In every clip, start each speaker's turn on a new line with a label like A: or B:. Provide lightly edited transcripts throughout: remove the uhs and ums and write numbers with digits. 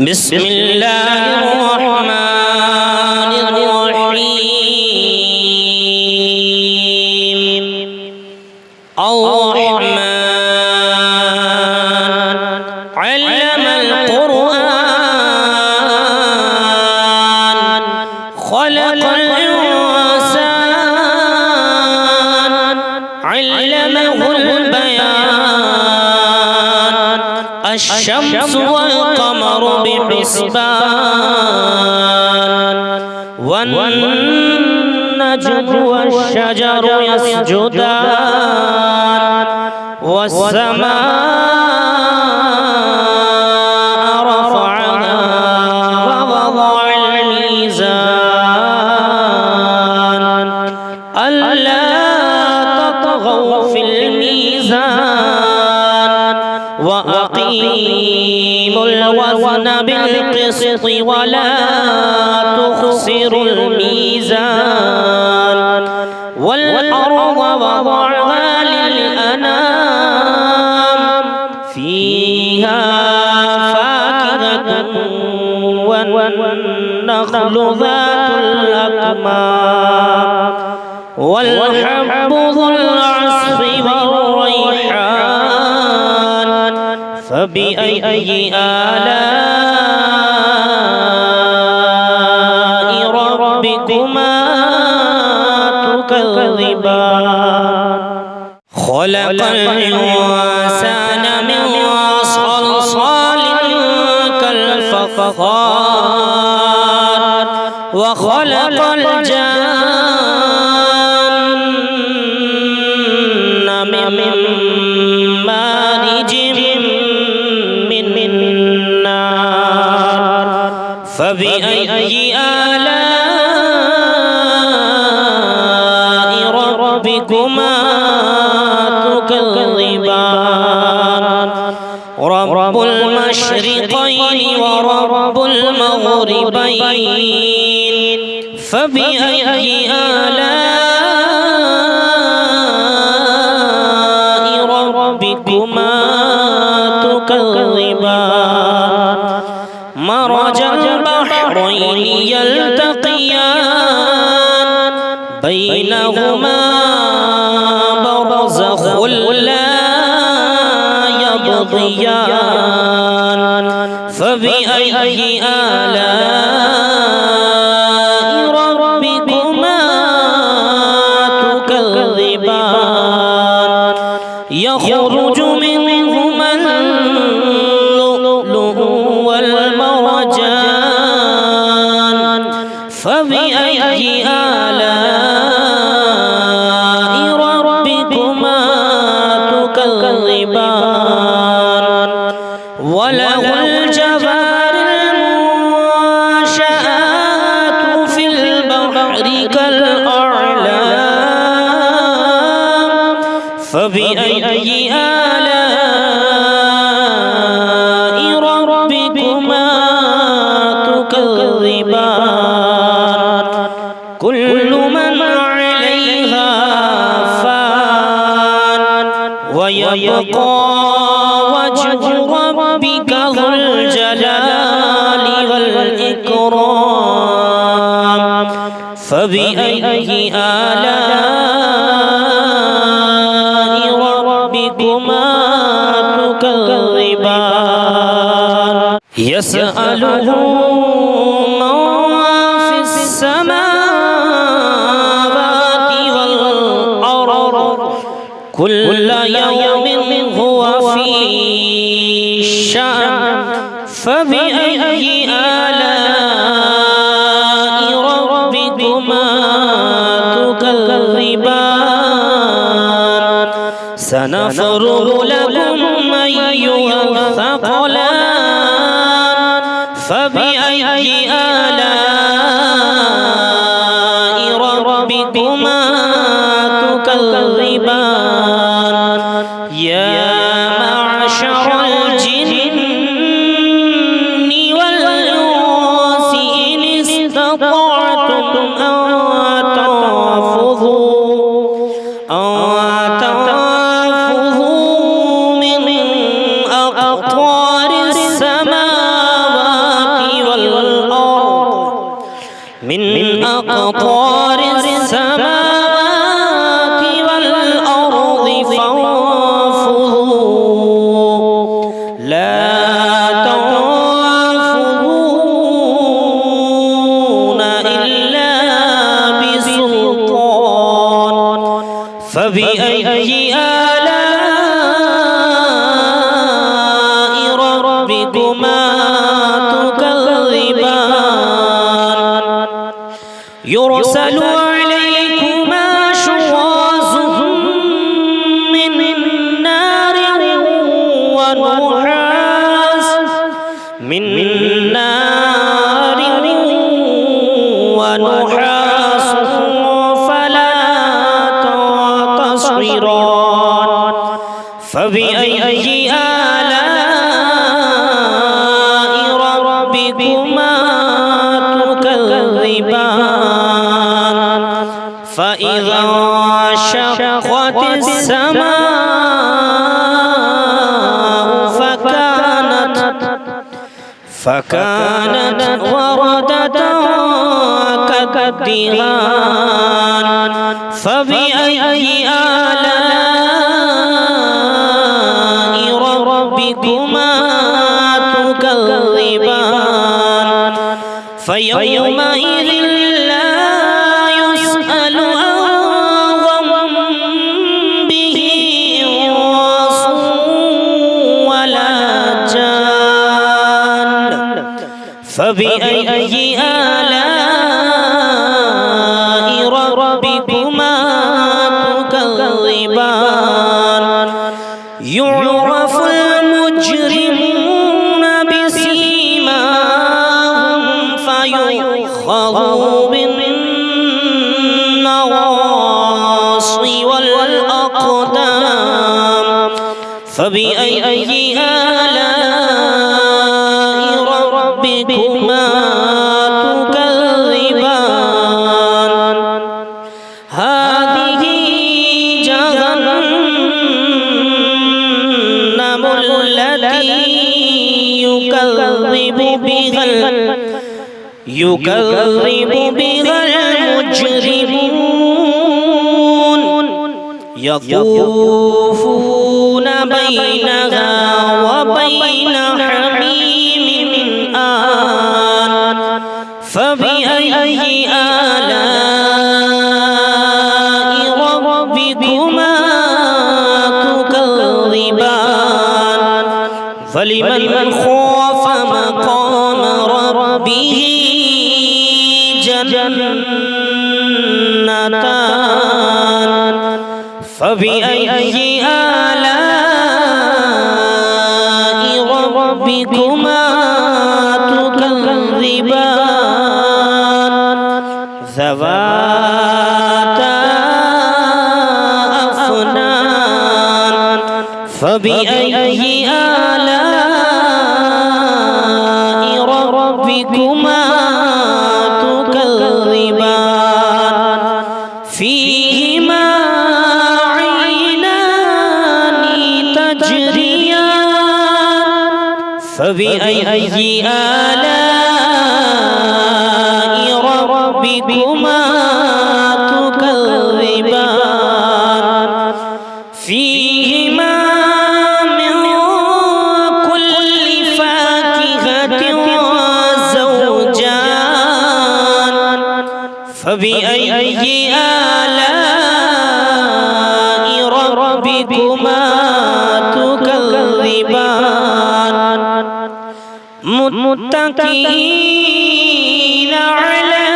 A: بسم الله الرحمن الرحيم الرحمن علم القرآن خلق الإنسان علمه البيان الشمس والقمر بحسبان والنجم والشجر يسجدان والسماء رفعها ووضع الميزان ألا تطغوا في الميزان وأقيموا الوزن بالقسط ولا تخسروا الميزان والأرض وضعها للأنام فيها فاكهة والنخل ذات الأكمام والحب ذو العصف والريحان فبأي آلاء ربكما تكذبان خلق الإنسان من صلصال كالفخار وخلق الجن من مارج من نار فبأي آلاء ربكما تكذبان رب المشرقين ورب المغربين فبأي آلاء ربكما تكذبان مرج البحرين يلتقيان بينهما برزخ لا يبغيان فبأي آلاء ربكما تكذبان يخرج منهما اللؤلؤ والمرجان فبأي آلاء ربكما تكذبان وله الجوار المنشآت في البحر كالأعلام فبأي آلاء ربكما تكذبان كل من عليها فان ويبقى وجه ربك ذو الجلال والإكرام فبأي آلاء ربكما تكذبان يسأله من في السماوات والأرض كل يوم هو في شأن فبأي آلاء ربكما تكذبان سنفرغ لكم أيها الثقلان فبأي آلاء ربكما تكذبان يا معشر الجن والإنس إن استطعتم أن تنفذوا من أقطار السماوات أقطار السماوات والأرض فانفذوا لا تنفذون إلا بسلطان فبأي آلاء ربكما تكذبان يرسل عليكما شواظ من نار ونحاس فلا تنتصران فبأي آلاء ربكما تكذبان فإذا انشقت السماء فكانت وردة كالدهان فبأي آلاء ربكما تكذبان فيومئذ لا يسأل عن ذنبه إنس ولا جان فبأي آلاء ربكما تكذبان يعرف المجرمون بسيماهم فيؤخذ بالنواصي والأقدام فبأي آلاء ربكما تكذبان هذه جهنم التي يكذب بها المجرمون يطوفون بينها وبين حميم آن فبأي آلاء ربكما تكذبان فلمن خاف مقام ربه جنتان فبأي آلاء ربكما تكذبان ذواتا أفنان فبأي آلاء ربكما تكذبان فيهما عينان تجريان فبأي آلاء ربكما تكذبان فيهما من كل فاكهة زوجان فبأي آلاء ربكما تكذبان متكئين على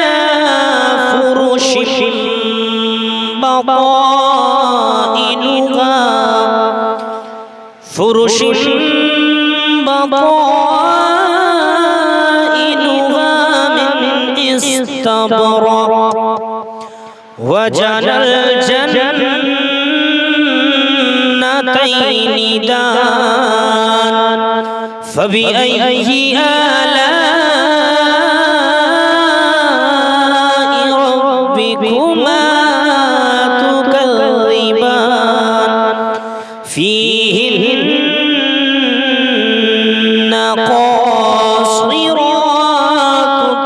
A: فرش بطائنها من استبرق وجنى الجنتين دان فبأي آلاء ربكما تكذبان فيهن قاصرات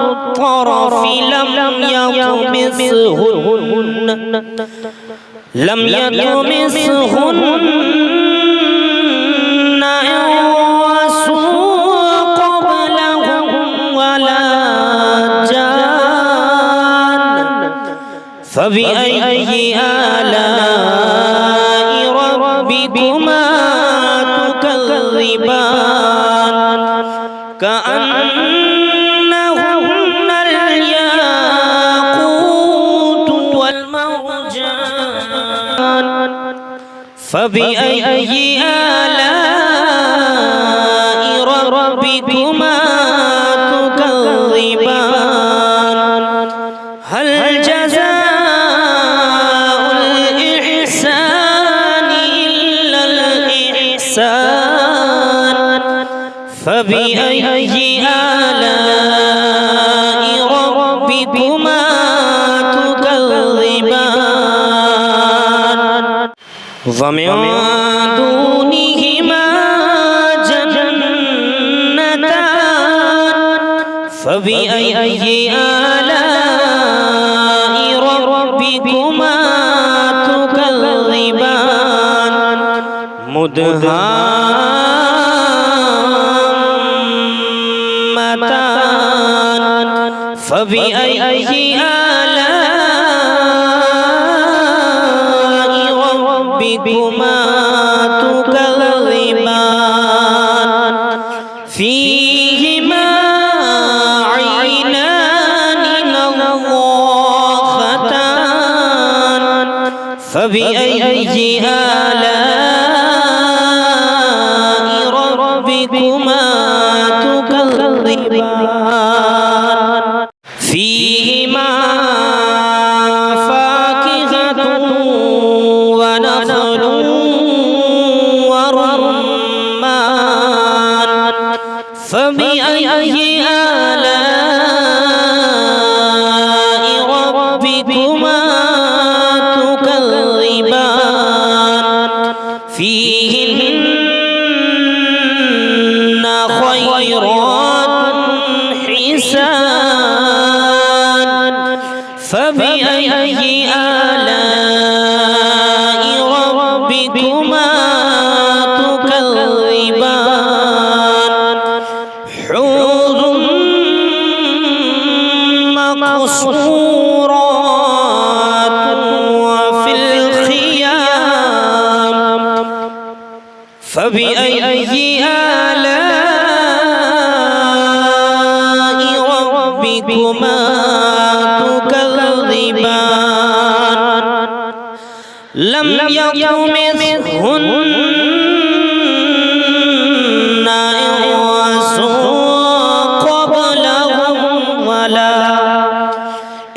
A: الطرف لم يطمثهن لم يطمثهن إنس قبلهم ولا جان فبأي آلاء ربكما تكذبان كأنهن الياقوت والمرجان فبأي آلاء ربكما تكذبان هل جزاء الإحسان إلا الإحسان فبأي آلاء ربكما تكذبان ومن دونهما جنتان فبأي آلاء ربكما تكذبان مدهامتان فبأي آلاء ربكما تكذبان فيهما عينان نضاختان فبأي آلاء ربكما تكذبان فيهما فاكهة ونخل ورمان فبأي آلاء ربكما تكذبان فيهن خيرات حسان فبأي آلاء ربكما تكذبان حور مقصورات وفي الخيام فبأي آلاء ربكما تكذبان لم يطمثهن إنس قبلهم ولا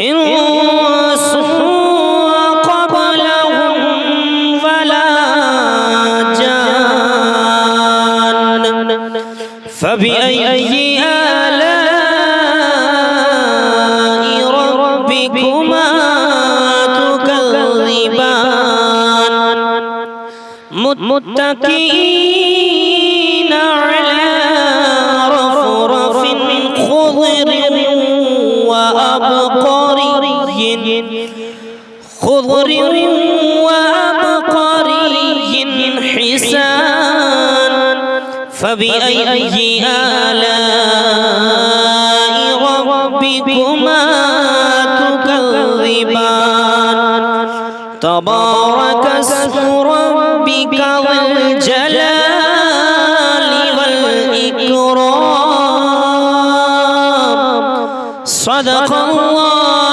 A: إنس قبلهم ولا جان فبأي آلاء ربكما تكذبان متكئين على رفرف خضر وأبقري حسان فبأي آلاء ربكما تكذبان تبارك اسم ربك ذو الجلال والإكرام صدق الله